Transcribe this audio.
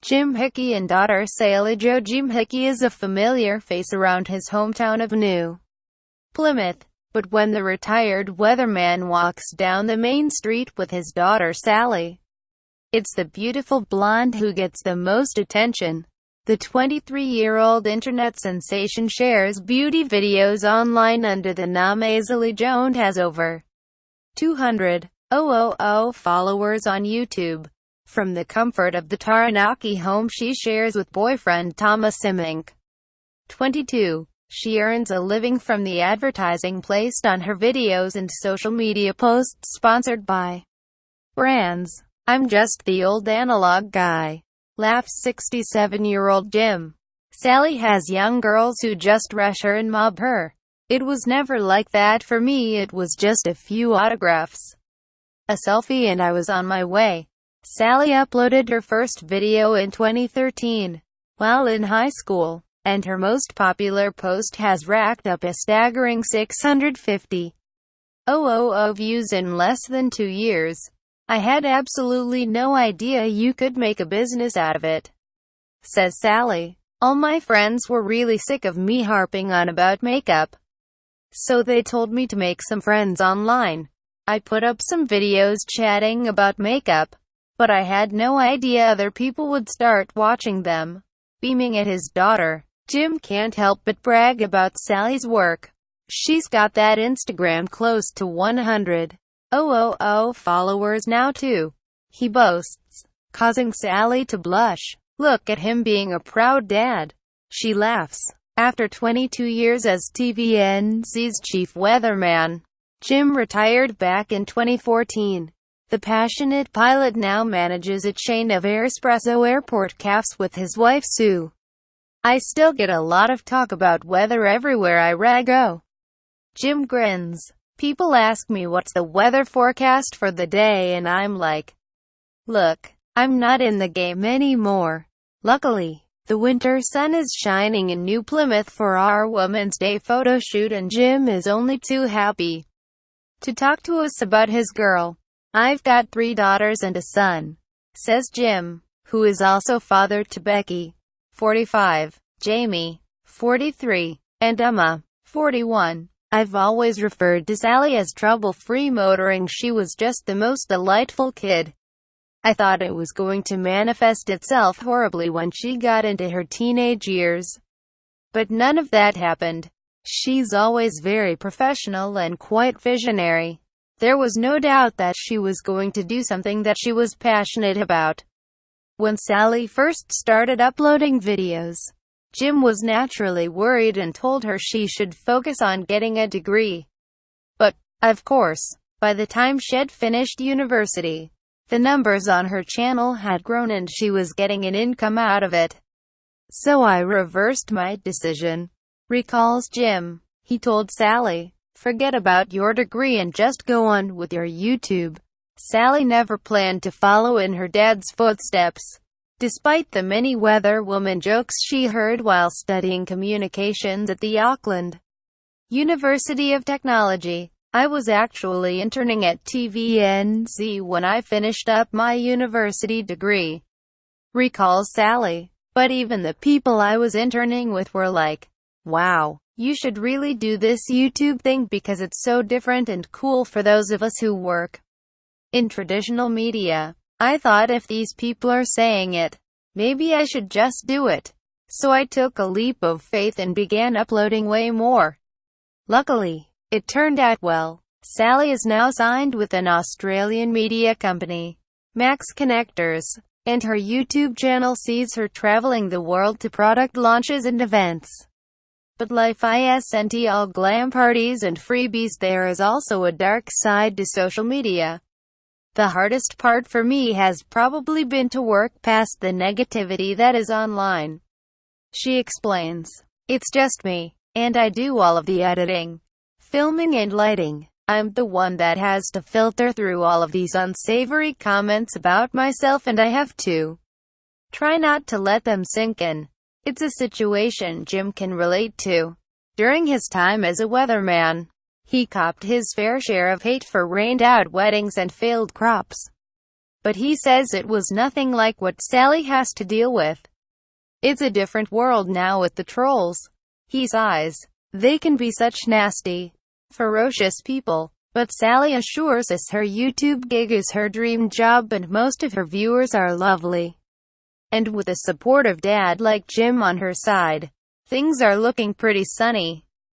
Jim Hickey and daughter Sally Jo. Jim Hickey is a familiar face around his hometown of New Plymouth, but when the retired weatherman walks down the main street with his daughter Sally, it's the beautiful blonde who gets the most attention. The 23-year-old internet sensation shares beauty videos online under the name Sally Jo and has over 200,000 followers on YouTube. From the comfort of the Taranaki home she shares with boyfriend Thomas Simink, 22, she earns a living from the advertising placed on her videos and social media posts sponsored by brands. "I'm just the old analog guy," laughs 67-year-old Jim. "Sally has young girls who just rush her and mob her. It was never like that for me, it was just a few autographs, a selfie and I was on my way." Sally uploaded her first video in 2013, while in high school, and her most popular post has racked up a staggering 650,000 views in less than 2 years. "I had absolutely no idea you could make a business out of it," says Sally. "All my friends were really sick of me harping on about makeup, so they told me to make some friends online. I put up some videos chatting about makeup, but I had no idea other people would start watching them." Beaming at his daughter, Jim can't help but brag about Sally's work. "She's got that Instagram close to 100,000 followers now too," he boasts, causing Sally to blush. "Look at him being a proud dad," she laughs. After 22 years as TVNC's chief weatherman, Jim retired back in 2014. The passionate pilot now manages a chain of Air'spresso airport cafes with his wife Sue. "I still get a lot of talk about weather everywhere I go." Jim grins. "People ask me what's the weather forecast for the day and I'm like, look, I'm not in the game anymore." Luckily, the winter sun is shining in New Plymouth for our Women's Day photo shoot and Jim is only too happy to talk to us about his girl. "I've got 3 daughters and a son," says Jim, who is also father to Becky, 45, Jamie, 43, and Emma, 41. "I've always referred to Sally as trouble-free motoring. She was just the most delightful kid. I thought it was going to manifest itself horribly when she got into her teenage years. But none of that happened. She's always very professional and quite visionary. There was no doubt that she was going to do something that she was passionate about." When Sally first started uploading videos, Jim was naturally worried and told her she should focus on getting a degree. But, of course, by the time she'd finished university, the numbers on her channel had grown and she was getting an income out of it. "So I reversed my decision," recalls Jim. He told Sally, "Forget about your degree and just go on with your YouTube." Sally never planned to follow in her dad's footsteps. Despite the many weather woman jokes she heard while studying communications at the Auckland University of Technology, "I was actually interning at TVNC when I finished up my university degree," recalls Sally. "But even the people I was interning with were like, wow, you should really do this YouTube thing because it's so different and cool for those of us who work in traditional media. I thought if these people are saying it, maybe I should just do it. So I took a leap of faith and began uploading way more. Luckily, it turned out well." Sally is now signed with an Australian media company, Max Connectors, and her YouTube channel sees her traveling the world to product launches and events. But life isn't all glam parties and freebies. There is also a dark side to social media. "The hardest part for me has probably been to work past the negativity that is online," she explains. "It's just me, and I do all of the editing, filming and lighting. I'm the one that has to filter through all of these unsavory comments about myself and I have to try not to let them sink in." It's a situation Jim can relate to. During his time as a weatherman, he copped his fair share of hate for rained-out weddings and failed crops. but he says it was nothing like what Sally has to deal with. It's a different world now with the trolls. He sighs. They can be such nasty, ferocious people. But Sally assures us her YouTube gig is her dream job and most of her viewers are lovely. And with a supportive dad like Jim on her side, things are looking pretty sunny.